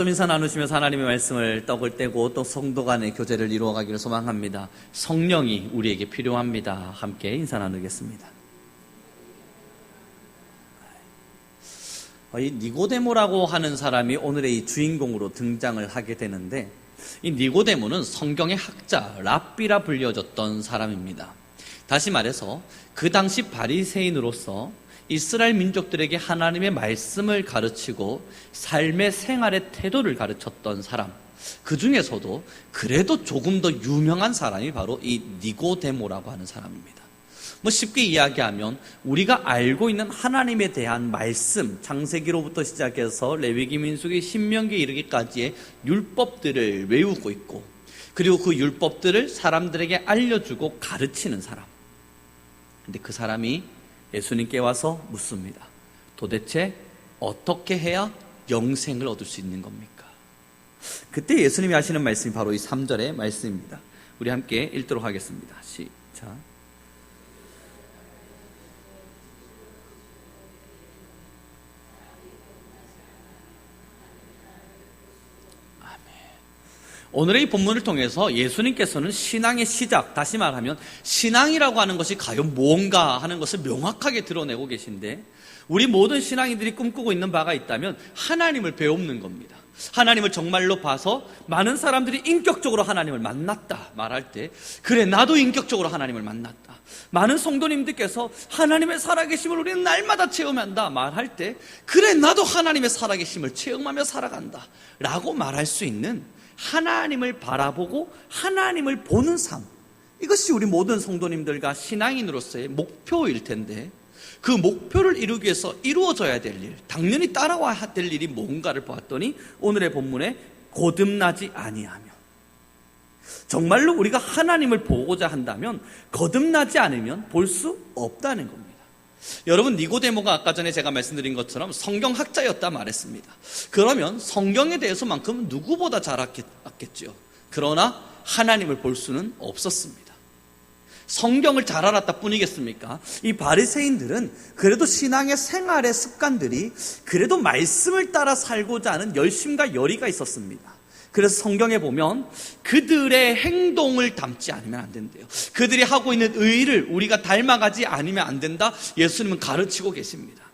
좀 인사 나누시면서 하나님의 말씀을 떡을 떼고 또 성도 간의 교제를 이루어가기를 소망합니다. 성령이 우리에게 필요합니다. 함께 인사 나누겠습니다. 이 니고데모라고 하는 사람이 오늘의 이 주인공으로 등장을 하게 되는데, 이 니고데모는 성경의 학자 랍비라 불려졌던 사람입니다. 다시 말해서 그 당시 바리새인으로서 이스라엘 민족들에게 하나님의 말씀을 가르치고 삶의 생활의 태도를 가르쳤던 사람, 그 중에서도 그래도 조금 더 유명한 사람이 바로 이 니고데모라고 하는 사람입니다. 쉽게 이야기하면 우리가 알고 있는 하나님에 대한 말씀, 창세기로부터 시작해서 레위기, 민수기, 신명기에 이르기까지의 율법들을 외우고 있고, 그리고 그 율법들을 사람들에게 알려주고 가르치는 사람. 근데 그 사람이 예수님께 와서 묻습니다. 도대체 어떻게 해야 영생을 얻을 수 있는 겁니까? 그때 예수님이 하시는 말씀이 바로 이 3절의 말씀입니다. 우리 함께 읽도록 하겠습니다. 시작. 오늘의 이 본문을 통해서 예수님께서는 신앙의 시작, 다시 말하면 신앙이라고 하는 것이 과연 무언가 하는 것을 명확하게 드러내고 계신데, 우리 모든 신앙인들이 꿈꾸고 있는 바가 있다면 하나님을 배우는 겁니다. 하나님을 정말로 봐서 많은 사람들이 인격적으로 하나님을 만났다 말할 때, 그래 나도 인격적으로 하나님을 만났다. 많은 성도님들께서 하나님의 살아계심을 우리는 날마다 체험한다 말할 때, 그래 나도 하나님의 살아계심을 체험하며 살아간다 라고 말할 수 있는 하나님을 바라보고 하나님을 보는 삶, 이것이 우리 모든 성도님들과 신앙인으로서의 목표일 텐데, 그 목표를 이루기 위해서 이루어져야 될 일, 당연히 따라와야 될 일이 뭔가를 보았더니 오늘의 본문에 거듭나지 아니하며, 정말로 우리가 하나님을 보고자 한다면 거듭나지 않으면 볼 수 없다는 겁니다. 여러분, 니고데모가 아까 전에 제가 말씀드린 것처럼 성경학자였다 말했습니다. 그러면 성경에 대해서만큼 누구보다 잘 알았겠죠. 그러나 하나님을 볼 수는 없었습니다. 성경을 잘 알았다 뿐이겠습니까? 이 바리새인들은 그래도 신앙의 생활의 습관들이 그래도 말씀을 따라 살고자 하는 열심과 열의가 있었습니다. 그래서 성경에 보면 그들의 행동을 닮지 않으면 안 된대요. 그들이 하고 있는 의를 우리가 닮아가지 않으면 안 된다, 예수님은 가르치고 계십니다.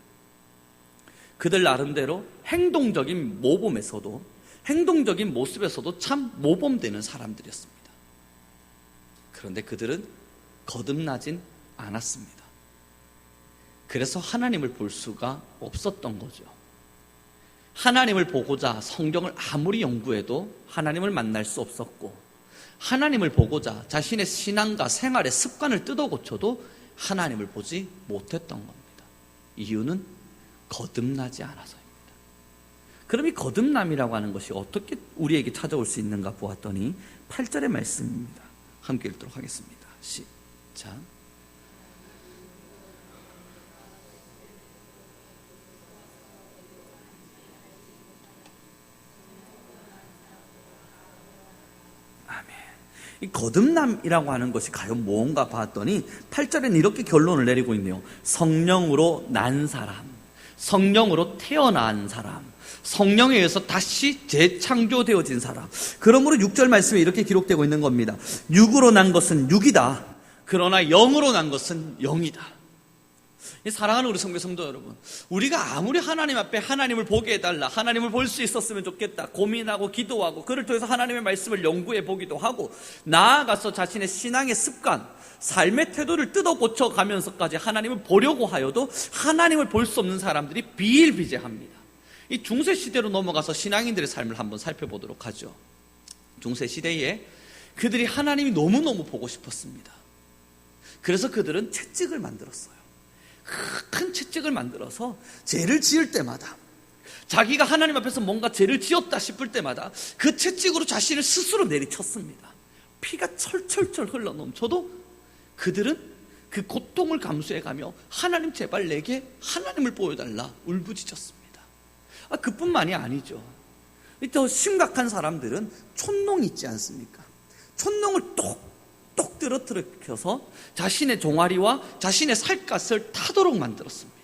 그들 나름대로 행동적인 모범에서도, 행동적인 모습에서도 참 모범되는 사람들이었습니다. 그런데 그들은 거듭나진 않았습니다. 그래서 하나님을 볼 수가 없었던 거죠. 하나님을 보고자 성경을 아무리 연구해도 하나님을 만날 수 없었고, 하나님을 보고자 자신의 신앙과 생활의 습관을 뜯어 고쳐도 하나님을 보지 못했던 겁니다. 이유는 거듭나지 않아서입니다. 그럼 이 거듭남이라고 하는 것이 어떻게 우리에게 찾아올 수 있는가 보았더니 8절의 말씀입니다. 함께 읽도록 하겠습니다. 시작. 이 거듭남이라고 하는 것이 과연 무언가 봤더니 8절에는 이렇게 결론을 내리고 있네요. 성령으로 난 사람, 성령으로 태어난 사람, 성령에 의해서 다시 재창조되어진 사람. 그러므로 6절 말씀에 이렇게 기록되고 있는 겁니다. 육으로 난 것은 육이다, 그러나 영으로 난 것은 영이다. 사랑하는 우리 성도 여러분, 우리가 아무리 하나님 앞에 하나님을 보게 해달라, 하나님을 볼 수 있었으면 좋겠다 고민하고 기도하고, 그를 통해서 하나님의 말씀을 연구해 보기도 하고, 나아가서 자신의 신앙의 습관, 삶의 태도를 뜯어 고쳐가면서까지 하나님을 보려고 하여도 하나님을 볼 수 없는 사람들이 비일비재합니다. 이 중세시대로 넘어가서 신앙인들의 삶을 한번 살펴보도록 하죠. 중세시대에 그들이 하나님이 너무너무 보고 싶었습니다. 그래서 그들은 채찍을 만들었어요. 큰 채찍을 만들어서 죄를 지을 때마다, 자기가 하나님 앞에서 뭔가 죄를 지었다 싶을 때마다 그 채찍으로 자신을 스스로 내리쳤습니다. 피가 철철철 흘러넘쳐도 그들은 그 고통을 감수해가며 하나님 제발 내게 하나님을 보여달라 울부짖었습니다. 그뿐만이 아니죠. 더 심각한 사람들은 촌농이 있지 않습니까? 촌농을 똑 떨어뜨려서 자신의 종아리와 자신의 살갗을 타도록 만들었습니다.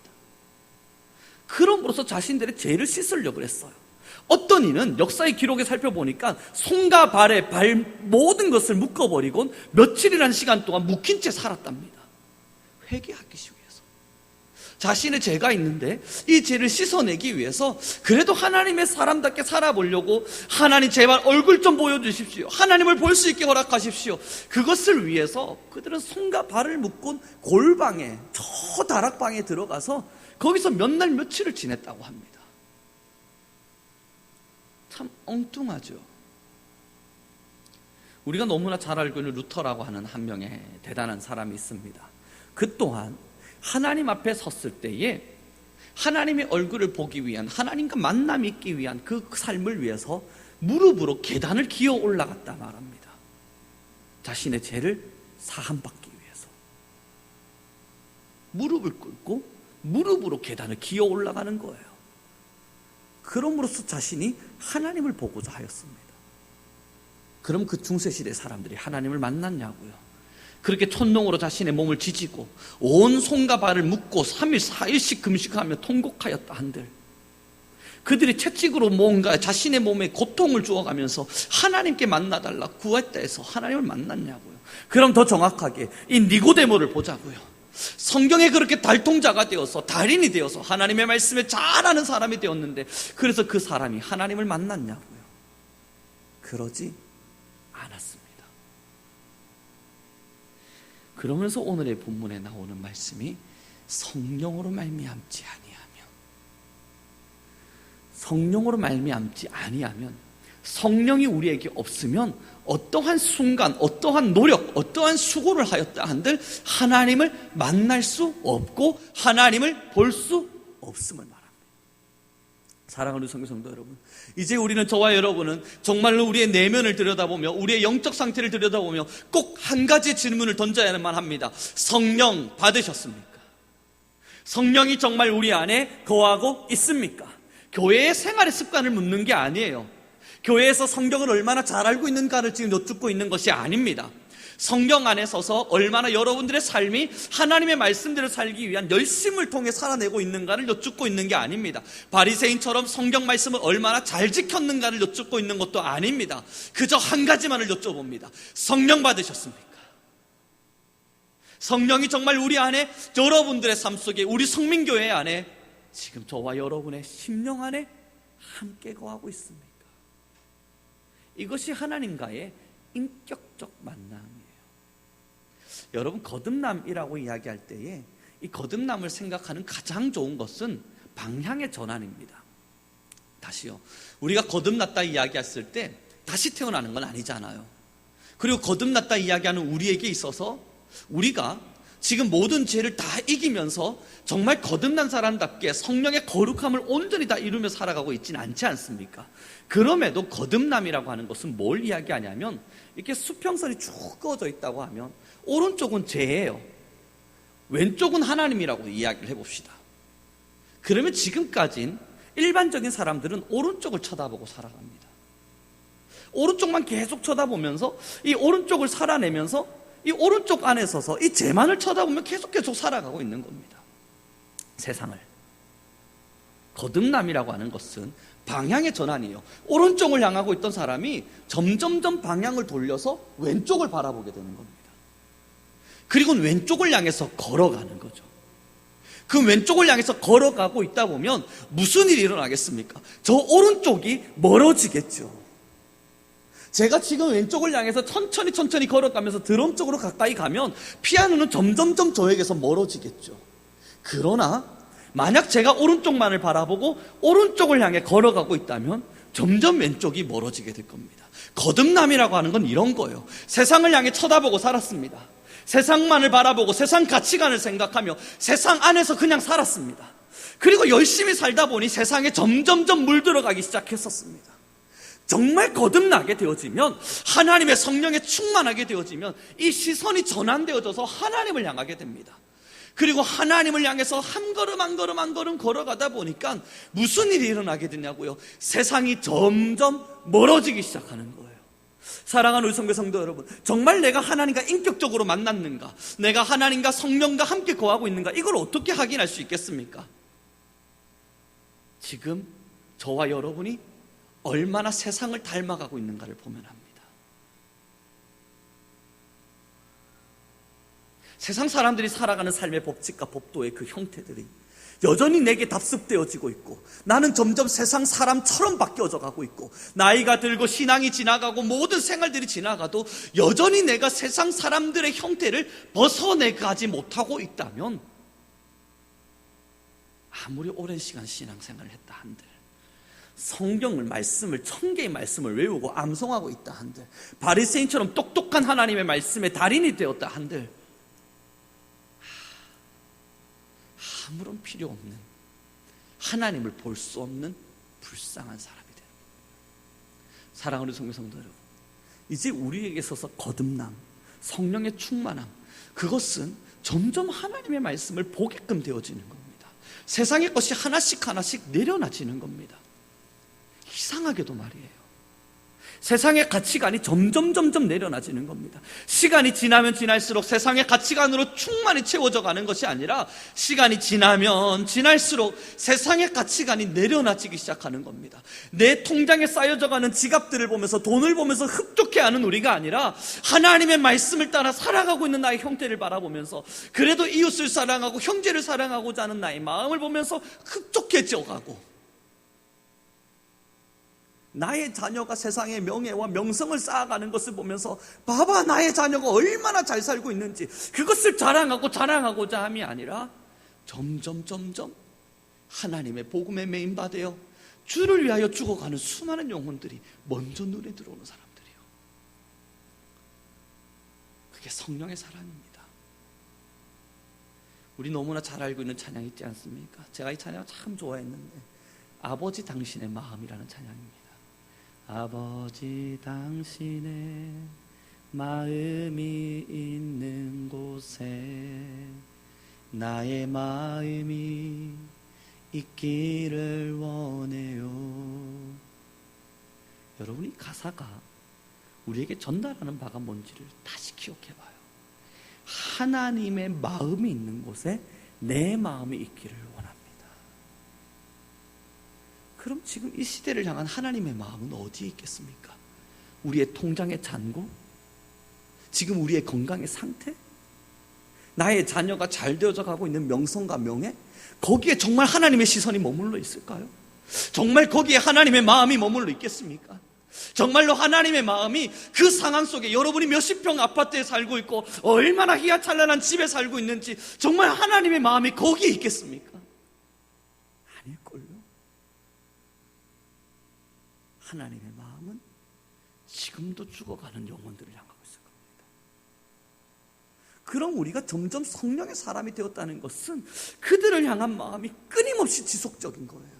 그럼으로써 자신들의 죄를 씻으려고 했어요. 어떤 이는 역사의 기록에 살펴보니까 손과 발에 모든 것을 묶어버리고 며칠이라는 시간 동안 묶인 채 살았답니다. 회개하기 위해서. 자신의 죄가 있는데 이 죄를 씻어내기 위해서 그래도 하나님의 사람답게 살아보려고, 하나님 제발 얼굴 좀 보여주십시오, 하나님을 볼 수 있게 허락하십시오, 그것을 위해서 그들은 손과 발을 묶은 골방에, 저 다락방에 들어가서 거기서 몇 날 며칠을 지냈다고 합니다. 참 엉뚱하죠. 우리가 너무나 잘 알고 있는 루터라고 하는 한 명의 대단한 사람이 있습니다. 그 또한 하나님 앞에 섰을 때에 하나님의 얼굴을 보기 위한, 하나님과 만남이 있기 위한 그 삶을 위해서 무릎으로 계단을 기어 올라갔다 말합니다. 자신의 죄를 사함받기 위해서 무릎을 꿇고 무릎으로 계단을 기어 올라가는 거예요. 그럼으로써 자신이 하나님을 보고자 하였습니다. 그럼 그 중세시대 사람들이 하나님을 만났냐고요? 그렇게 촌농으로 자신의 몸을 지지고 온 손과 발을 묶고 3일 4일씩 금식하며 통곡하였다 한들, 그들이 채찍으로 뭔가 자신의 몸에 고통을 주어가면서 하나님께 만나달라 구했다 해서 하나님을 만났냐고요? 그럼 더 정확하게 이 니고데모를 보자고요. 성경에 그렇게 달통자가 되어서, 달인이 되어서 하나님의 말씀을 잘 아는 사람이 되었는데, 그래서 그 사람이 하나님을 만났냐고요? 그러지 않았습니다. 그러면서 오늘의 본문에 나오는 말씀이 성령으로 말미암지 아니하면, 성령으로 말미암지 아니하면, 성령이 우리에게 없으면 어떠한 순간, 어떠한 노력, 어떠한 수고를 하였다 한들 하나님을 만날 수 없고 하나님을 볼 수 없음을 말합니다. 사랑하는 성도 여러분, 이제 우리는, 저와 여러분은 정말로 우리의 내면을 들여다보며 우리의 영적 상태를 들여다보며 꼭 한 가지 질문을 던져야만 합니다. 성령 받으셨습니까? 성령이 정말 우리 안에 거하고 있습니까? 교회의 생활의 습관을 묻는 게 아니에요. 교회에서 성경을 얼마나 잘 알고 있는가를 지금 여쭙고 있는 것이 아닙니다. 성경 안에 서서 얼마나 여러분들의 삶이 하나님의 말씀대로 살기 위한 열심을 통해 살아내고 있는가를 여쭙고 있는 게 아닙니다. 바리새인처럼 성경 말씀을 얼마나 잘 지켰는가를 여쭙고 있는 것도 아닙니다. 그저 한 가지만을 여쭤봅니다. 성령 받으셨습니까? 성령이 정말 우리 안에, 여러분들의 삶 속에, 우리 성민교회 안에 지금 저와 여러분의 심령 안에 함께 거하고 있습니까? 이것이 하나님과의 인격적 만남이에요. 여러분, 거듭남이라고 이야기할 때에 이 거듭남을 생각하는 가장 좋은 것은 방향의 전환입니다. 다시요, 우리가 거듭났다 이야기했을 때 다시 태어나는 건 아니잖아요. 그리고 거듭났다 이야기하는 우리에게 있어서 우리가 지금 모든 죄를 다 이기면서 정말 거듭난 사람답게 성령의 거룩함을 온전히 다 이루며 살아가고 있지는 않지 않습니까? 그럼에도 거듭남이라고 하는 것은 뭘 이야기하냐면, 이렇게 수평선이 쭉 그어져 있다고 하면 오른쪽은 죄예요, 왼쪽은 하나님이라고 이야기를 해봅시다. 그러면 지금까진 일반적인 사람들은 오른쪽을 쳐다보고 살아갑니다. 오른쪽만 계속 쳐다보면서 이 오른쪽을 살아내면서 이 오른쪽 안에 서서 이 죄만을 쳐다보면 계속 살아가고 있는 겁니다. 세상을. 거듭남이라고 하는 것은 방향의 전환이에요. 오른쪽을 향하고 있던 사람이 점점점 방향을 돌려서 왼쪽을 바라보게 되는 겁니다. 그리고 왼쪽을 향해서 걸어가는 거죠. 그 왼쪽을 향해서 걸어가고 있다 보면 무슨 일이 일어나겠습니까? 저 오른쪽이 멀어지겠죠. 제가 지금 왼쪽을 향해서 천천히 걸어가면서 드럼 쪽으로 가까이 가면 피아노는 점점점 저에게서 멀어지겠죠. 그러나 만약 제가 오른쪽만을 바라보고 오른쪽을 향해 걸어가고 있다면 점점 왼쪽이 멀어지게 될 겁니다. 거듭남이라고 하는 건 이런 거예요. 세상을 향해 쳐다보고 살았습니다. 세상만을 바라보고 세상 가치관을 생각하며 세상 안에서 그냥 살았습니다. 그리고 열심히 살다 보니 세상에 점점점 물들어가기 시작했었습니다. 정말 거듭나게 되어지면, 하나님의 성령에 충만하게 되어지면 이 시선이 전환되어져서 하나님을 향하게 됩니다. 그리고 하나님을 향해서 한 걸음 걸어가다 보니까 무슨 일이 일어나게 되냐고요? 세상이 점점 멀어지기 시작하는 거예요. 사랑하는 우리 성도 여러분, 정말 내가 하나님과 인격적으로 만났는가, 내가 하나님과 성령과 함께 거하고 있는가, 이걸 어떻게 확인할 수 있겠습니까? 지금 저와 여러분이 얼마나 세상을 닮아가고 있는가를 보면 합니다. 세상 사람들이 살아가는 삶의 법칙과 법도의 그 형태들이 여전히 내게 답습되어지고 있고, 나는 점점 세상 사람처럼 바뀌어져 가고 있고, 나이가 들고 신앙이 지나가고 모든 생활들이 지나가도 여전히 내가 세상 사람들의 형태를 벗어내가지 못하고 있다면, 아무리 오랜 시간 신앙생활을 했다 한들, 성경을 말씀을 1000개의 말씀을 외우고 암송하고 있다 한들, 바리새인처럼 똑똑한 하나님의 말씀의 달인이 되었다 한들, 아무런 필요 없는, 하나님을 볼 수 없는 불쌍한 사람이 되는 겁니다. 사랑하는 성도 여러분, 이제 우리에게 있어서 거듭남, 성령의 충만함, 그것은 점점 하나님의 말씀을 보게끔 되어지는 겁니다. 세상의 것이 하나씩 하나씩 내려놔지는 겁니다. 이상하게도 말이에요, 세상의 가치관이 점점 내려놔지는 겁니다. 시간이 지나면 지날수록 세상의 가치관으로 충만히 채워져 가는 것이 아니라, 시간이 지나면 지날수록 세상의 가치관이 내려놔지기 시작하는 겁니다. 내 통장에 쌓여져 가는 지갑들을 보면서, 돈을 보면서 흡족해하는 우리가 아니라, 하나님의 말씀을 따라 살아가고 있는 나의 형태를 바라보면서, 그래도 이웃을 사랑하고 형제를 사랑하고자 하는 나의 마음을 보면서 흡족해져 가고, 나의 자녀가 세상의 명예와 명성을 쌓아가는 것을 보면서, 봐봐 나의 자녀가 얼마나 잘 살고 있는지, 그것을 자랑하고자 함이 아니라, 점점 하나님의 복음에 메인받아요 주를 위하여 죽어가는 수많은 영혼들이 먼저 눈에 들어오는 사람들이에요. 그게 성령의 사랑입니다. 우리 너무나 잘 알고 있는 찬양 있지 않습니까? 제가 이 찬양 참 좋아했는데, 아버지 당신의 마음이라는 찬양입니다. 아버지 당신의 마음이 있는 곳에 나의 마음이 있기를 원해요. 여러분, 이 가사가 우리에게 전달하는 바가 뭔지를 다시 기억해봐요. 하나님의 마음이 있는 곳에 내 마음이 있기를 원합니다. 그럼 지금 이 시대를 향한 하나님의 마음은 어디에 있겠습니까? 우리의 통장의 잔고? 지금 우리의 건강의 상태? 나의 자녀가 잘 되어져 가고 있는 명성과 명예? 거기에 정말 하나님의 시선이 머물러 있을까요? 정말 거기에 하나님의 마음이 머물러 있겠습니까? 정말로 하나님의 마음이 그 상황 속에, 여러분이 몇십 평 아파트에 살고 있고 얼마나 희화찬란한 집에 살고 있는지, 정말 하나님의 마음이 거기에 있겠습니까? 아닐걸요. 하나님의 마음은 지금도 죽어가는 영혼들을 향하고 있을 겁니다. 그럼 우리가 점점 성령의 사람이 되었다는 것은 그들을 향한 마음이 끊임없이 지속적인 거예요.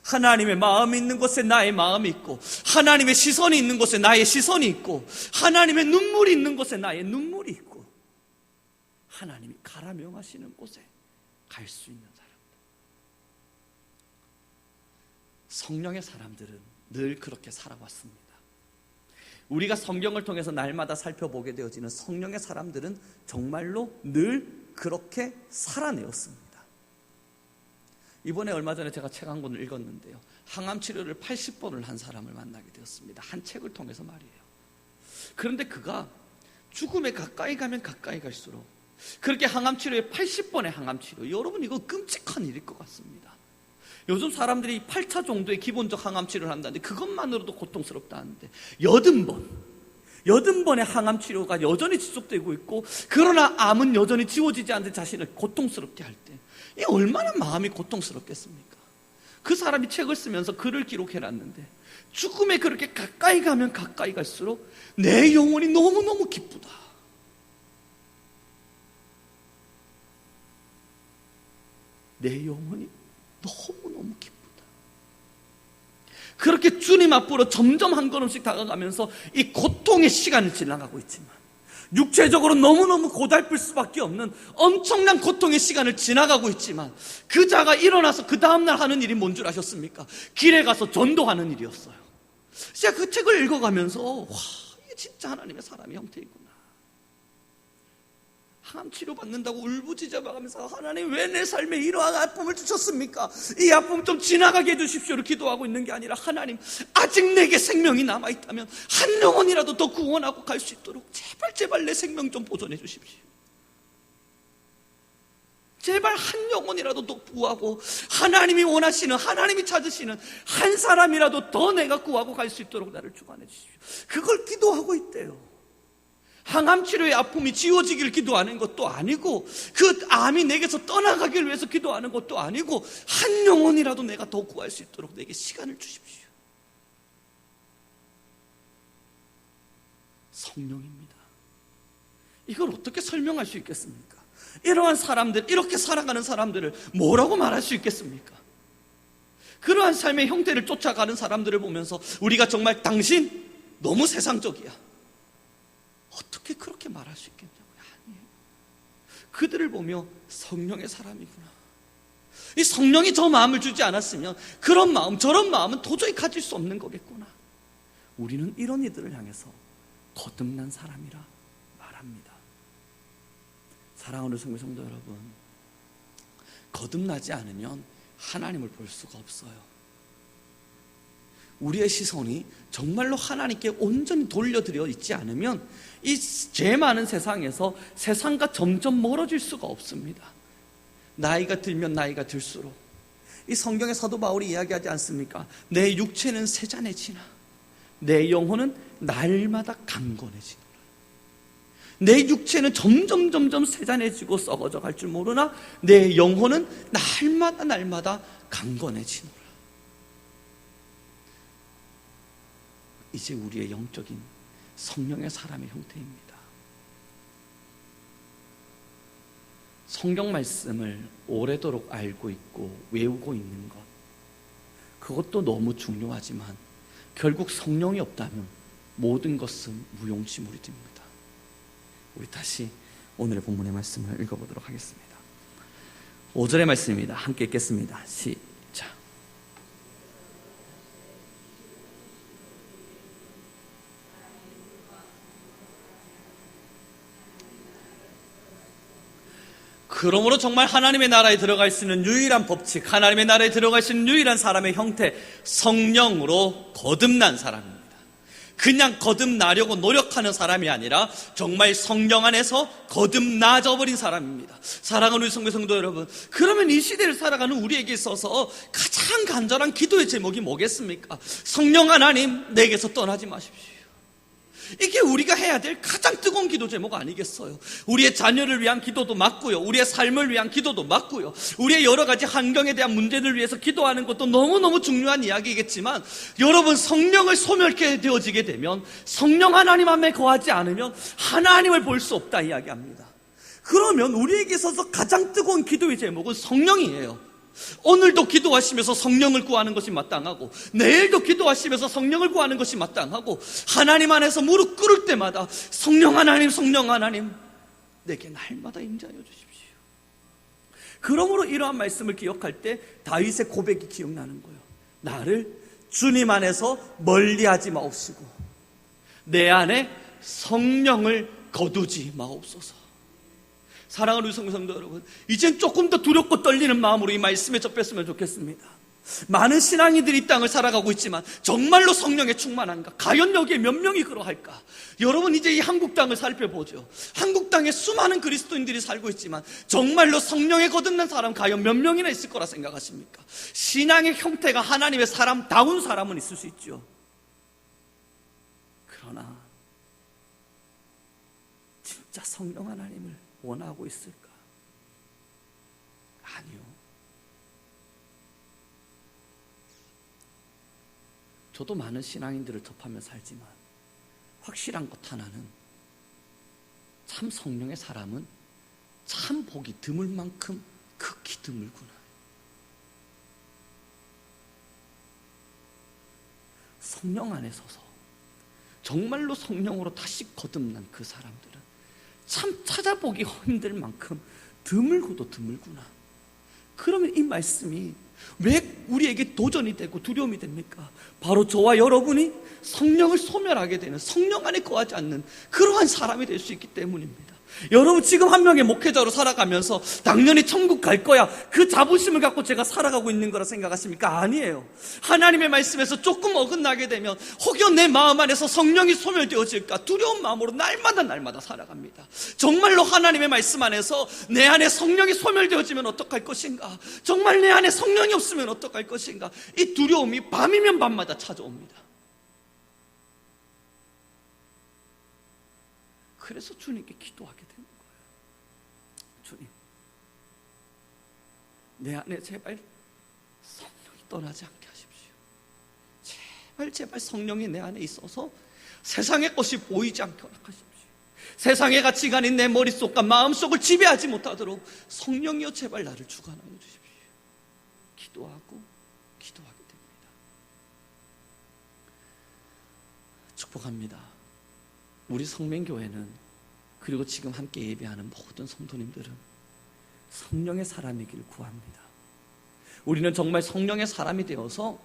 하나님의 마음이 있는 곳에 나의 마음이 있고, 하나님의 시선이 있는 곳에 나의 시선이 있고, 하나님의 눈물이 있는 곳에 나의 눈물이 있고, 하나님이 가라 명하시는 곳에 갈 수 있는 사람들. 성령의 사람들은 늘 그렇게 살아왔습니다. 우리가 성경을 통해서 날마다 살펴보게 되어지는 성령의 사람들은 정말로 늘 그렇게 살아내었습니다. 이번에 얼마 전에 제가 책 한 권을 읽었는데요, 항암 치료를 80번을 한 사람을 만나게 되었습니다. 한 책을 통해서 말이에요. 그런데 그가 죽음에 가까이 가면 가까이 갈수록, 그렇게 항암 치료에 80번의 항암 치료, 여러분 이거 끔찍한 일일 것 같습니다. 요즘 사람들이 8차 정도의 기본적 항암 치료를 한다는데, 그것만으로도 고통스럽다 하는데, 80번의 항암 치료가 여전히 지속되고 있고, 그러나 암은 여전히 지워지지 않는 자신을 고통스럽게 할 때, 이 얼마나 마음이 고통스럽겠습니까? 그 사람이 책을 쓰면서 글을 기록해놨는데, 죽음에 그렇게 가까이 가면 가까이 갈수록 내 영혼이 너무너무 기쁘다. 내 영혼이 너무너무 기쁘다. 그렇게 주님 앞으로 점점 한 걸음씩 다가가면서 이 고통의 시간을 지나가고 있지만, 육체적으로 너무너무 고달플 수밖에 없는 엄청난 고통의 시간을 지나가고 있지만, 그 자가 일어나서 그 다음날 하는 일이 뭔 줄 아셨습니까? 길에 가서 전도하는 일이었어요. 제가 그 책을 읽어가면서, 와, 이게 진짜 하나님의 사람의 형태이구나. 항암 치료받는다고 울부짖어가면서 하나님 왜 내 삶에 이러한 아픔을 주셨습니까? 이 아픔 좀 지나가게 해주십시오를 기도하고 있는 게 아니라 하나님 아직 내게 생명이 남아있다면 한 영혼이라도 더 구원하고 갈 수 있도록 제발 내 생명 좀 보존해 주십시오. 제발 한 영혼이라도 더 구하고 하나님이 원하시는, 하나님이 찾으시는 한 사람이라도 더 내가 구하고 갈 수 있도록 나를 주관해 주십시오. 그걸 기도하고 있대요. 항암치료의 아픔이 지워지길 기도하는 것도 아니고 그 암이 내게서 떠나가길 위해서 기도하는 것도 아니고 한 영혼이라도 내가 더 구할 수 있도록 내게 시간을 주십시오. 성령입니다. 이걸 어떻게 설명할 수 있겠습니까? 이러한 사람들, 이렇게 살아가는 사람들을 뭐라고 말할 수 있겠습니까? 그러한 삶의 형태를 쫓아가는 사람들을 보면서 우리가 정말 당신 너무 세상적이야, 어떻게 그렇게 말할 수 있겠냐고요? 아니에요. 그들을 보며 성령의 사람이구나, 이 성령이 저 마음을 주지 않았으면 그런 마음, 저런 마음은 도저히 가질 수 없는 거겠구나. 우리는 이런 이들을 향해서 거듭난 사람이라 말합니다. 사랑하는 성도 여러분, 거듭나지 않으면 하나님을 볼 수가 없어요. 우리의 시선이 정말로 하나님께 온전히 돌려드려 있지 않으면 이 죄 많은 세상에서 세상과 점점 멀어질 수가 없습니다. 나이가 들면 나이가 들수록 이 성경의 사도 바울이 이야기하지 않습니까? 내 육체는 세잔해지나 내 영혼은 날마다 강건해지노라. 내 육체는 점점 세잔해지고 썩어져 갈 줄 모르나 내 영혼은 날마다 강건해지노라. 이제 우리의 영적인 성령의 사람의 형태입니다. 성경 말씀을 오래도록 알고 있고 외우고 있는 것, 그것도 너무 중요하지만 결국 성령이 없다면 모든 것은 무용지물이 됩니다. 우리 다시 오늘의 본문의 말씀을 읽어보도록 하겠습니다. 5절의 말씀입니다. 함께 읽겠습니다. 시작. 그러므로 정말 하나님의 나라에 들어갈 수 있는 유일한 법칙, 하나님의 나라에 들어갈 수 있는 유일한 사람의 형태, 성령으로 거듭난 사람입니다. 그냥 거듭나려고 노력하는 사람이 아니라 정말 성령 안에서 거듭나져 버린 사람입니다. 사랑하는 우리 성도 여러분, 그러면 이 시대를 살아가는 우리에게 있어서 가장 간절한 기도의 제목이 뭐겠습니까? 성령 하나님, 내게서 떠나지 마십시오. 이게 우리가 해야 될 가장 뜨거운 기도 제목 아니겠어요? 우리의 자녀를 위한 기도도 맞고요, 우리의 삶을 위한 기도도 맞고요, 우리의 여러 가지 환경에 대한 문제를 위해서 기도하는 것도 너무너무 중요한 이야기겠지만, 여러분, 성령을 소멸케 되어지게 되면, 성령 하나님 안에 거하지 않으면 하나님을 볼 수 없다 이야기합니다. 그러면 우리에게 있어서 가장 뜨거운 기도의 제목은 성령이에요. 오늘도 기도하시면서 성령을 구하는 것이 마땅하고, 내일도 기도하시면서 성령을 구하는 것이 마땅하고, 하나님 안에서 무릎 꿇을 때마다 성령 하나님, 성령 하나님, 내게 날마다 임재하여 주십시오. 그러므로 이러한 말씀을 기억할 때 다윗의 고백이 기억나는 거예요. 나를 주님 안에서 멀리하지 마옵시고 내 안에 성령을 거두지 마옵소서. 사랑하는 우리 성도 여러분, 이젠 조금 더 두렵고 떨리는 마음으로 이 말씀에 접했으면 좋겠습니다. 많은 신앙인들이 이 땅을 살아가고 있지만 정말로 성령에 충만한가? 과연 여기에 몇 명이 그러할까? 여러분, 이제 이 한국 땅을 살펴보죠. 한국 땅에 수많은 그리스도인들이 살고 있지만 정말로 성령에 거듭난 사람 과연 몇 명이나 있을 거라 생각하십니까? 신앙의 형태가 하나님의 사람다운 사람은 있을 수 있죠. 그러나 진짜 성령 하나님을 원하고 있을까? 아니요. 저도 많은 신앙인들을 접하며 살지만 확실한 것 하나는, 참 성령의 사람은 참 보기 드물 만큼 극히 드물구나. 성령 안에 서서 정말로 성령으로 다시 거듭난 그 사람들은 참 찾아보기 힘들 만큼 드물고도 드물구나. 그러면 이 말씀이 왜 우리에게 도전이 되고 두려움이 됩니까? 바로 저와 여러분이 성령을 소멸하게 되는, 성령 안에 거하지 않는 그러한 사람이 될 수 있기 때문입니다. 여러분 지금 한 명의 목회자로 살아가면서 당연히 천국 갈 거야, 그 자부심을 갖고 제가 살아가고 있는 거라 생각하십니까? 아니에요. 하나님의 말씀에서 조금 어긋나게 되면 혹여 내 마음 안에서 성령이 소멸되어질까 두려운 마음으로 날마다 살아갑니다. 정말로 하나님의 말씀 안에서 내 안에 성령이 소멸되어지면 어떡할 것인가, 정말 내 안에 성령이 없으면 어떡할 것인가, 이 두려움이 밤이면 밤마다 찾아옵니다. 그래서 주님께 기도하게 되는 거예요. 주님, 내 안에 제발 성령이 떠나지 않게 하십시오. 제발 성령이 내 안에 있어서 세상의 것이 보이지 않게 허락하십시오. 세상의 가치관이 내 머릿속과 마음속을 지배하지 못하도록 성령이여 제발 나를 주관하여 주십시오. 기도하게 됩니다. 축복합니다. 우리 성맹교회는, 그리고 지금 함께 예배하는 모든 성도님들은 성령의 사람이길 구합니다. 우리는 정말 성령의 사람이 되어서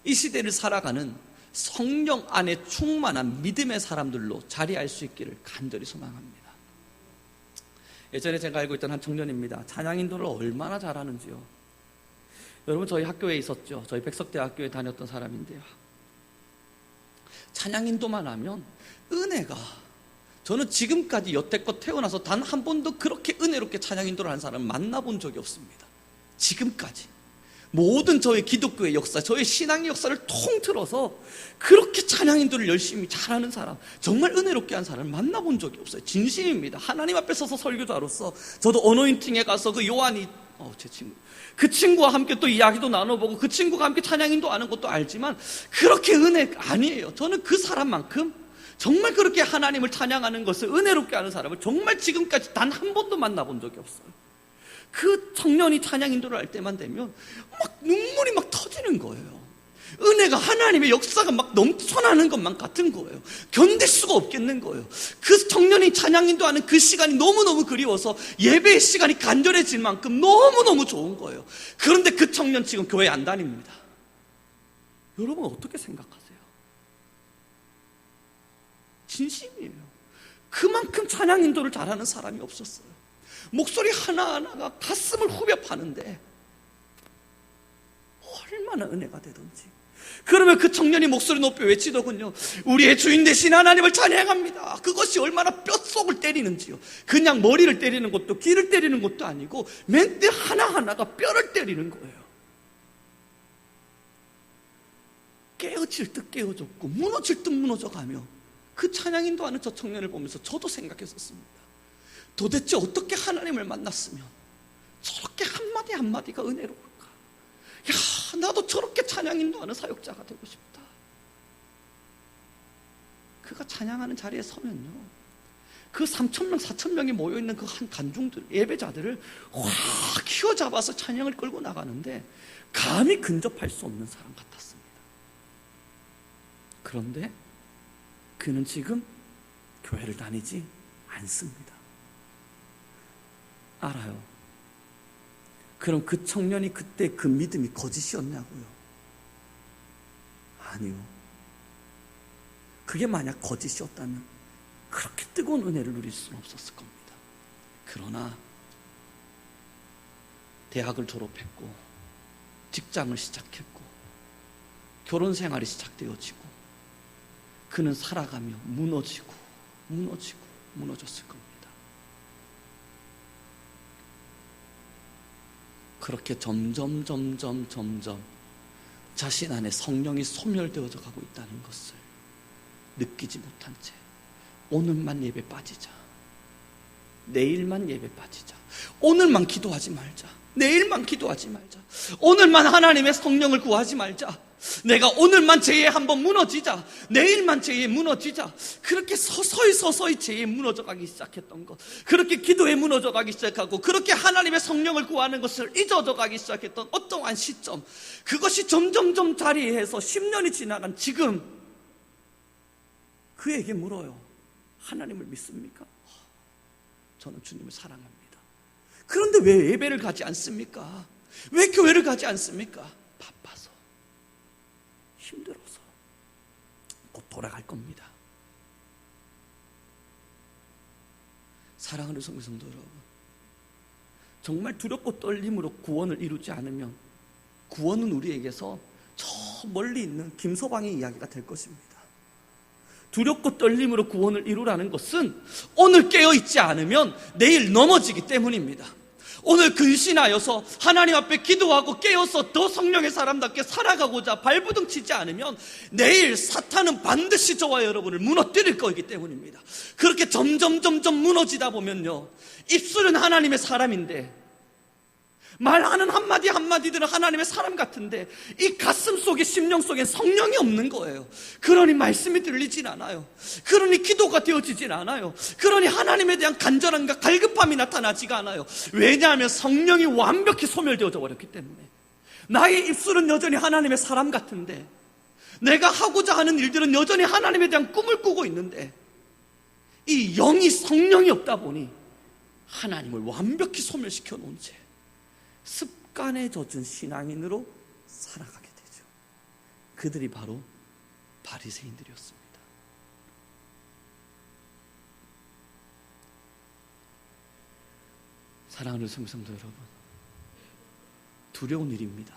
이 시대를 살아가는 성령 안에 충만한 믿음의 사람들로 자리할 수 있기를 간절히 소망합니다. 예전에 제가 알고 있던 한 청년입니다. 찬양 인도를 얼마나 잘하는지요. 여러분, 저희 학교에 있었죠. 저희 백석대학교에 다녔던 사람인데요, 찬양 인도만 하면 은혜가, 저는 지금까지 여태껏 태어나서 단 한 번도 그렇게 은혜롭게 찬양 인도를 한 사람을 만나본 적이 없습니다. 지금까지 모든 저의 기독교의 역사, 저의 신앙의 역사를 통틀어서 그렇게 찬양 인도를 열심히 잘하는 사람, 정말 은혜롭게 한 사람을 만나본 적이 없어요. 진심입니다. 하나님 앞에 서서 설교자로서 저도 어노인팅에 가서 그 요한이 제 친구, 그 친구와 함께 또 이야기도 나눠보고 그 친구가 함께 찬양 인도하는 것도 알지만 그렇게 은혜 아니에요. 저는 그 사람만큼 정말 그렇게 하나님을 찬양하는 것을 은혜롭게 하는 사람을 정말 지금까지 단 한 번도 만나본 적이 없어요. 그 청년이 찬양 인도를 할 때만 되면 막 눈물이 막 터지는 거예요. 은혜가, 하나님의 역사가 막 넘쳐나는 것만 같은 거예요. 견딜 수가 없겠는 거예요. 그 청년이 찬양 인도하는 그 시간이 너무너무 그리워서 예배의 시간이 간절해질 만큼 너무너무 좋은 거예요. 그런데 그 청년 지금 교회 안 다닙니다. 여러분 어떻게 생각하세요? 진심이에요. 그만큼 찬양 인도를 잘하는 사람이 없었어요. 목소리 하나하나가 가슴을 후벼 파는데 얼마나 은혜가 되던지. 그러면 그 청년이 목소리 높여 외치더군요. 우리의 주인 되신 하나님을 찬양합니다. 그것이 얼마나 뼛속을 때리는지요. 그냥 머리를 때리는 것도 귀를 때리는 것도 아니고 멘트 하나하나가 뼈를 때리는 거예요. 깨어질 듯 깨어졌고 무너질 듯 무너져가며 그 찬양 인도하는 저 청년을 보면서 저도 생각했었습니다. 도대체 어떻게 하나님을 만났으면 저렇게 한마디 한마디가 은혜로울까? 야, 나도 저렇게 찬양 인도하는 사역자가 되고 싶다. 그가 찬양하는 자리에 서면요, 그 3,000명, 4,000명이 모여있는 그 한 간중들, 예배자들을 확 휘어잡아서 찬양을 끌고 나가는데 감히 근접할 수 없는 사람 같았습니다. 그런데 그는 지금 교회를 다니지 않습니다. 알아요. 그럼 그 청년이 그때 그 믿음이 거짓이었냐고요? 아니요. 그게 만약 거짓이었다면 그렇게 뜨거운 은혜를 누릴 수는 없었을 겁니다. 그러나 대학을 졸업했고 직장을 시작했고 결혼 생활이 시작되어지고 그는 살아가며 무너지고 무너졌을 겁니다. 그렇게 점점 자신 안에 성령이 소멸되어져 가고 있다는 것을 느끼지 못한 채 오늘만 예배 빠지자, 내일만 예배 빠지자, 오늘만 기도하지 말자, 내일만 기도하지 말자, 오늘만 하나님의 성령을 구하지 말자, 내가 오늘만 죄에 한번 무너지자, 내일만 죄에 무너지자, 그렇게 서서히 죄에 무너져가기 시작했던 것, 그렇게 기도에 무너져가기 시작하고 그렇게 하나님의 성령을 구하는 것을 잊어져가기 시작했던 어떠한 시점, 그것이 점점 자리에서 10년이 지나간 지금 그에게 물어요. 하나님을 믿습니까? 저는 주님을 사랑합니다. 그런데 왜 예배를 가지 않습니까? 왜 교회를 가지 않습니까? 바빠서, 힘들어서. 곧 돌아갈 겁니다. 사랑하는 성도 여러분, 정말 두렵고 떨림으로 구원을 이루지 않으면 구원은 우리에게서 저 멀리 있는 김서방의 이야기가 될 것입니다. 두렵고 떨림으로 구원을 이루라는 것은 오늘 깨어있지 않으면 내일 넘어지기 때문입니다. 오늘 근신하여서 하나님 앞에 기도하고 깨어서 더 성령의 사람답게 살아가고자 발부둥 치지 않으면 내일 사탄은 반드시 저와 여러분을 무너뜨릴 거기 때문입니다. 그렇게 점점 무너지다 보면요, 입술은 하나님의 사람인데 말하는 한마디 한마디들은 하나님의 사람 같은데 이 가슴 속에, 심령 속에 성령이 없는 거예요. 그러니 말씀이 들리진 않아요. 그러니 기도가 되어지진 않아요. 그러니 하나님에 대한 간절함과 갈급함이 나타나지가 않아요. 왜냐하면 성령이 완벽히 소멸되어져 버렸기 때문에. 나의 입술은 여전히 하나님의 사람 같은데, 내가 하고자 하는 일들은 여전히 하나님에 대한 꿈을 꾸고 있는데, 이 영이, 성령이 없다 보니 하나님을 완벽히 소멸시켜 놓은 채 습관에 젖은 신앙인으로 살아가게 되죠. 그들이 바로 바리새인들이었습니다. 사랑하는 성도 여러분, 두려운 일입니다.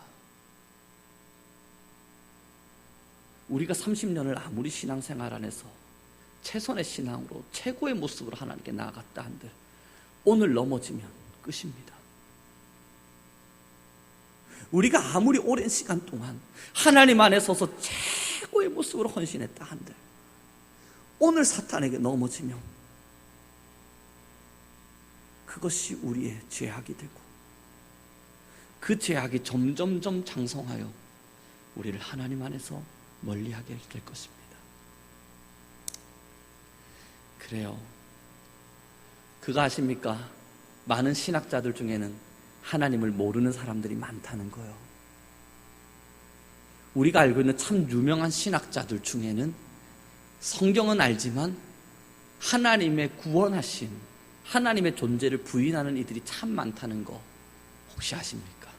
우리가 30년을 아무리 신앙생활 안에서 최선의 신앙으로 최고의 모습으로 하나님께 나아갔다 한들 오늘 넘어지면 끝입니다. 우리가 아무리 오랜 시간 동안 하나님 안에 서서 최고의 모습으로 헌신했다 한들 오늘 사탄에게 넘어지면 그것이 우리의 죄악이 되고 그 죄악이 점점점 장성하여 우리를 하나님 안에서 멀리하게 될 것입니다. 그래요. 그거 아십니까? 많은 신학자들 중에는 하나님을 모르는 사람들이 많다는 거예요. 우리가 알고 있는 참 유명한 신학자들 중에는 성경은 알지만 하나님의 구원하신 하나님의 존재를 부인하는 이들이 참 많다는 거 혹시 아십니까?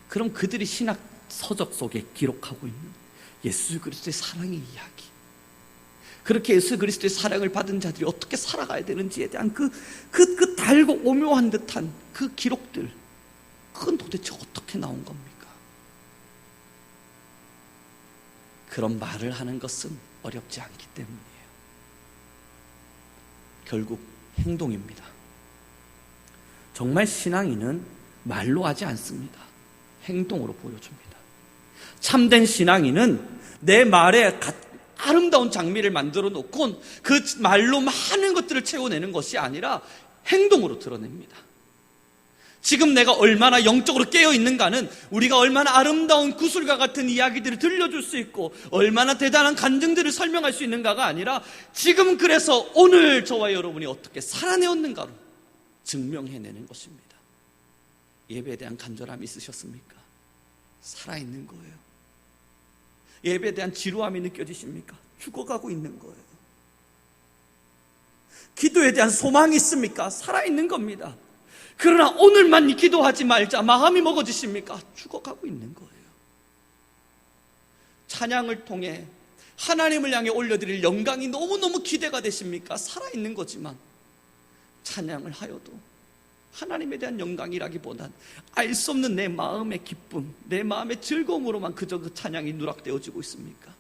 그럼 그들이 신학 서적 속에 기록하고 있는 예수 그리스도의 사랑의 이야기, 그렇게 예수 그리스도의 사랑을 받은 자들이 어떻게 살아가야 되는지에 대한 그 달고 오묘한 듯한 그 기록들, 그건 도대체 어떻게 나온 겁니까? 그런 말을 하는 것은 어렵지 않기 때문이에요. 결국 행동입니다. 정말 신앙인은 말로 하지 않습니다. 행동으로 보여줍니다. 참된 신앙인은 내 말에 아름다운 장미를 만들어 놓고 그 말로 많은 것들을 채워내는 것이 아니라 행동으로 드러냅니다. 지금 내가 얼마나 영적으로 깨어있는가는 우리가 얼마나 아름다운 구슬과 같은 이야기들을 들려줄 수 있고 얼마나 대단한 간증들을 설명할 수 있는가가 아니라 지금 그래서 오늘 저와 여러분이 어떻게 살아내었는가로 증명해내는 것입니다. 예배에 대한 간절함이 있으셨습니까? 살아있는 거예요. 예배에 대한 지루함이 느껴지십니까? 죽어가고 있는 거예요. 기도에 대한 소망이 있습니까? 살아있는 겁니다. 그러나 오늘만 기도하지 말자 마음이 먹어지십니까? 죽어가고 있는 거예요. 찬양을 통해 하나님을 향해 올려드릴 영광이 너무너무 기대가 되십니까? 살아있는 거지만 찬양을 하여도 하나님에 대한 영광이라기보단 알 수 없는 내 마음의 기쁨, 내 마음의 즐거움으로만 그저 그 찬양이 누락되어지고 있습니까?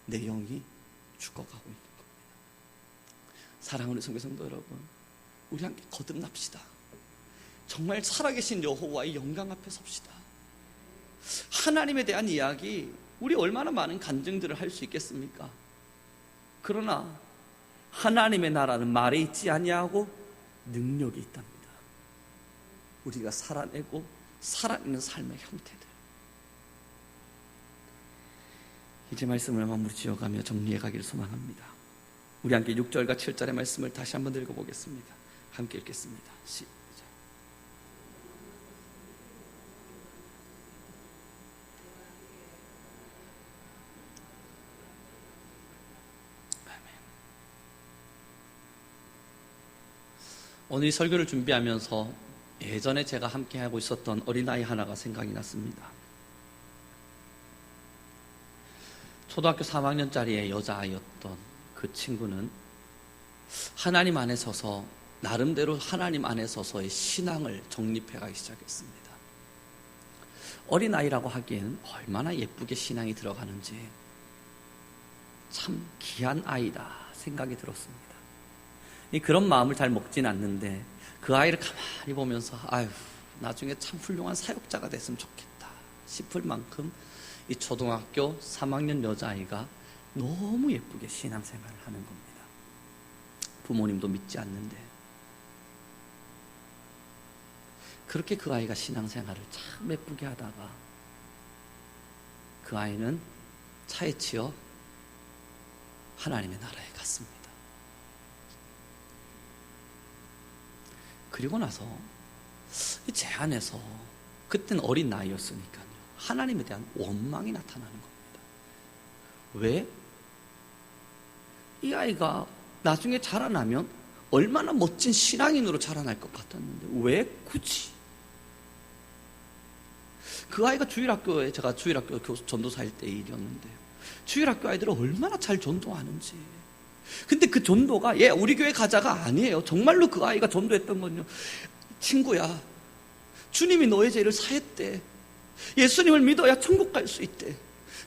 내 영이 죽어가고 있는 겁니다. 사랑하는 성도 여러분, 우리 함께 거듭납시다. 정말 살아계신 여호와의 영광 앞에 섭시다. 하나님에 대한 이야기, 우리 얼마나 많은 간증들을 할 수 있겠습니까? 그러나 하나님의 나라는 말에 있지 아니하고 능력이 있답니다. 우리가 살아내고 살아있는 삶의 형태들. 이제 말씀을 마무리 지어가며 정리해 가기를 소망합니다. 우리 함께 6절과 7절의 말씀을 다시 한번 읽어보겠습니다. 함께 읽겠습니다. 시작. 아멘. 오늘 이 설교를 준비하면서 예전에 제가 함께 하고 있었던 어린아이 하나가 생각이 났습니다. 초등학교 3학년짜리의 여자아이였던 그 친구는 하나님 안에 서서 나름대로 하나님 안에 서서의 신앙을 정립해가기 시작했습니다. 어린아이라고 하기에는 얼마나 예쁘게 신앙이 들어가는지 참 귀한 아이다 생각이 들었습니다. 그런 마음을 잘 먹진 않는데 그 아이를 가만히 보면서 아유, 나중에 참 훌륭한 사역자가 됐으면 좋겠다 싶을 만큼 이 초등학교 3학년 여자아이가 너무 예쁘게 신앙생활을 하는 겁니다. 부모님도 믿지 않는데 그렇게 그 아이가 신앙생활을 참 예쁘게 하다가 그 아이는 차에 치여 하나님의 나라에 갔습니다. 그리고 나서 제 안에서 그때는 어린 나이였으니까요, 하나님에 대한 원망이 나타나는 겁니다. 왜? 이 아이가 나중에 자라나면 얼마나 멋진 신앙인으로 자라날 것 같았는데 왜 굳이? 그 아이가 주일학교에, 제가 주일학교 전도사일 때 일이었는데 주일학교 아이들은 얼마나 잘 전도하는지. 근데 그 전도가 우리 교회 가자가 아니에요. 정말로 그 아이가 전도했던 건요, 친구야, 주님이 너의 죄를 사했대, 예수님을 믿어야 천국 갈 수 있대.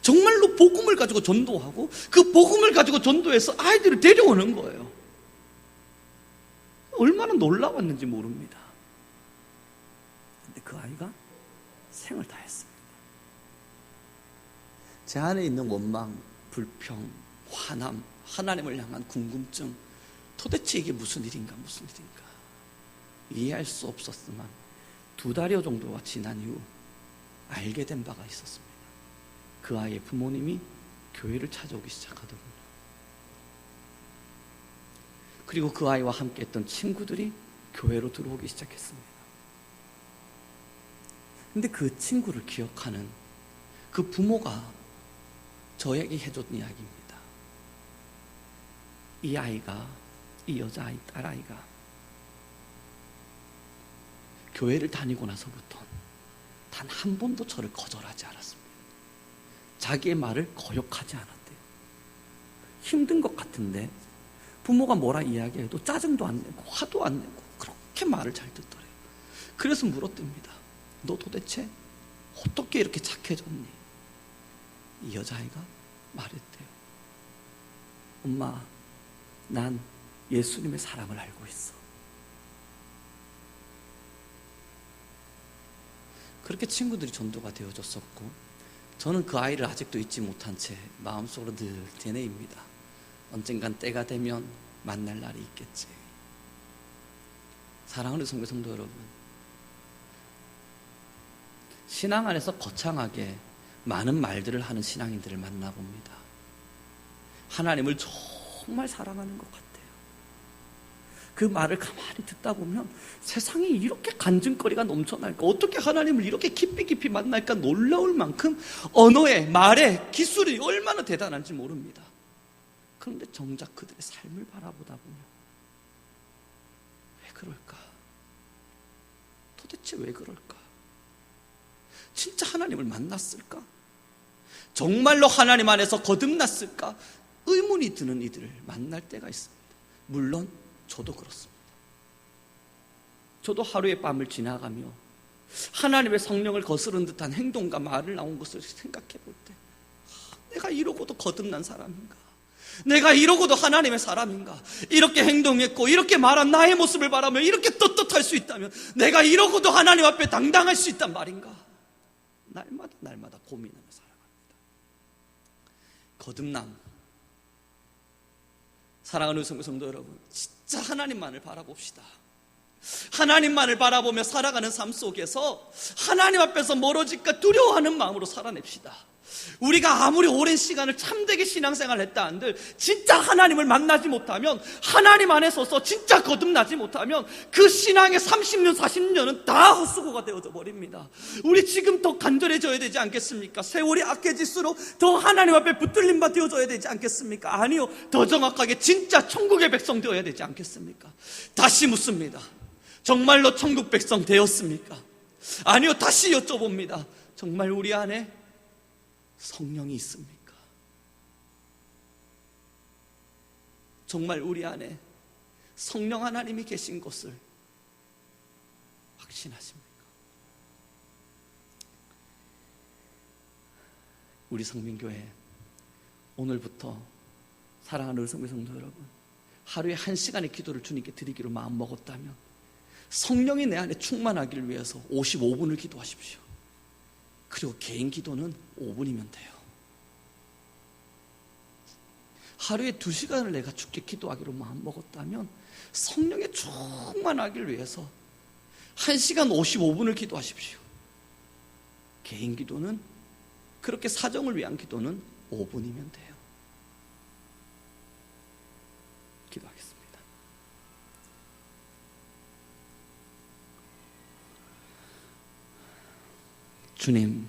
정말로 복음을 가지고 전도하고 그 복음을 가지고 전도해서 아이들을 데려오는 거예요. 얼마나 놀라웠는지 모릅니다. 근데 그 아이가 생을 다했습니다. 제 안에 있는 원망, 불평, 화남, 하나님을 향한 궁금증, 도대체 이게 무슨 일인가 이해할 수 없었지만 2달여 정도가 지난 이후 알게 된 바가 있었습니다. 그 아이의 부모님이 교회를 찾아오기 시작하더군요. 그리고 그 아이와 함께 했던 친구들이 교회로 들어오기 시작했습니다. 근데 그 친구를 기억하는 그 부모가 저에게 해준 이야기입니다. 이 아이가, 이 여자아이, 딸아이가 교회를 다니고 나서부터 단 한 번도 저를 거절하지 않았습니다. 자기의 말을 거역하지 않았대요. 힘든 것 같은데 부모가 뭐라 이야기해도 짜증도 안 내고 화도 안 내고 그렇게 말을 잘 듣더래요. 그래서 물었답니다. 너 도대체 어떻게 이렇게 착해졌니? 이 여자아이가 말했대요. 엄마, 난 예수님의 사랑을 알고 있어. 그렇게 친구들이 전도가 되어졌었고, 저는 그 아이를 아직도 잊지 못한 채 마음속으로 늘 되뇌입니다. 언젠간 때가 되면 만날 날이 있겠지. 사랑하는 성도 여러분, 신앙 안에서 거창하게 많은 말들을 하는 신앙인들을 만나봅니다. 하나님을 정말 사랑하는 것 같아요. 그 말을 가만히 듣다 보면 세상에 이렇게 간증거리가 넘쳐날까, 어떻게 하나님을 이렇게 깊이 만날까 놀라울 만큼 언어의, 말의 기술이 얼마나 대단한지 모릅니다. 그런데 정작 그들의 삶을 바라보다 보면 왜 그럴까? 도대체 왜 그럴까? 진짜 하나님을 만났을까? 정말로 하나님 안에서 거듭났을까? 의문이 드는 이들을 만날 때가 있습니다. 물론 저도 그렇습니다. 저도 하루의 밤을 지나가며 하나님의 성령을 거스른 듯한 행동과 말을 나온 것을 생각해 볼 때, 내가 이러고도 거듭난 사람인가? 내가 이러고도 하나님의 사람인가? 이렇게 행동했고 이렇게 말한 나의 모습을 바라며 이렇게 떳떳할 수 있다면 내가 이러고도 하나님 앞에 당당할 수 있단 말인가? 날마다 고민하며 살아갑니다. 거듭남, 사랑하는 성도 여러분, 진짜 하나님만을 바라봅시다. 하나님만을 바라보며 살아가는 삶 속에서 하나님 앞에서 멀어질까 두려워하는 마음으로 살아냅시다. 우리가 아무리 오랜 시간을 참되게 신앙생활을 했다 한들 진짜 하나님을 만나지 못하면, 하나님 안에 서서 진짜 거듭나지 못하면 그 신앙의 30년 40년은 다 헛수고가 되어져 버립니다. 우리 지금 더 간절해져야 되지 않겠습니까? 세월이 악해질수록 더 하나님 앞에 붙들림 바 되어져야 되지 않겠습니까? 아니요, 더 정확하게 진짜 천국의 백성 되어야 되지 않겠습니까? 다시 묻습니다. 정말로 천국 백성 되었습니까? 아니요, 다시 여쭤봅니다. 정말 우리 안에 성령이 있습니까? 정말 우리 안에 성령 하나님이 계신 것을 확신하십니까? 우리 성민교회 오늘부터 사랑하는 성도 여러분, 하루에 1시간의 기도를 주님께 드리기로 마음먹었다면 성령이 내 안에 충만하기를 위해서 55분을 기도하십시오. 그리고 개인 기도는 5분이면 돼요. 하루에 2시간을 내가 주께 기도하기로 마음먹었다면 성령에 충만하기를 위해서 1시간 55분을 기도하십시오. 개인 기도는, 그렇게 사정을 위한 기도는 5분이면 돼요. 기도하겠습니다. 주님,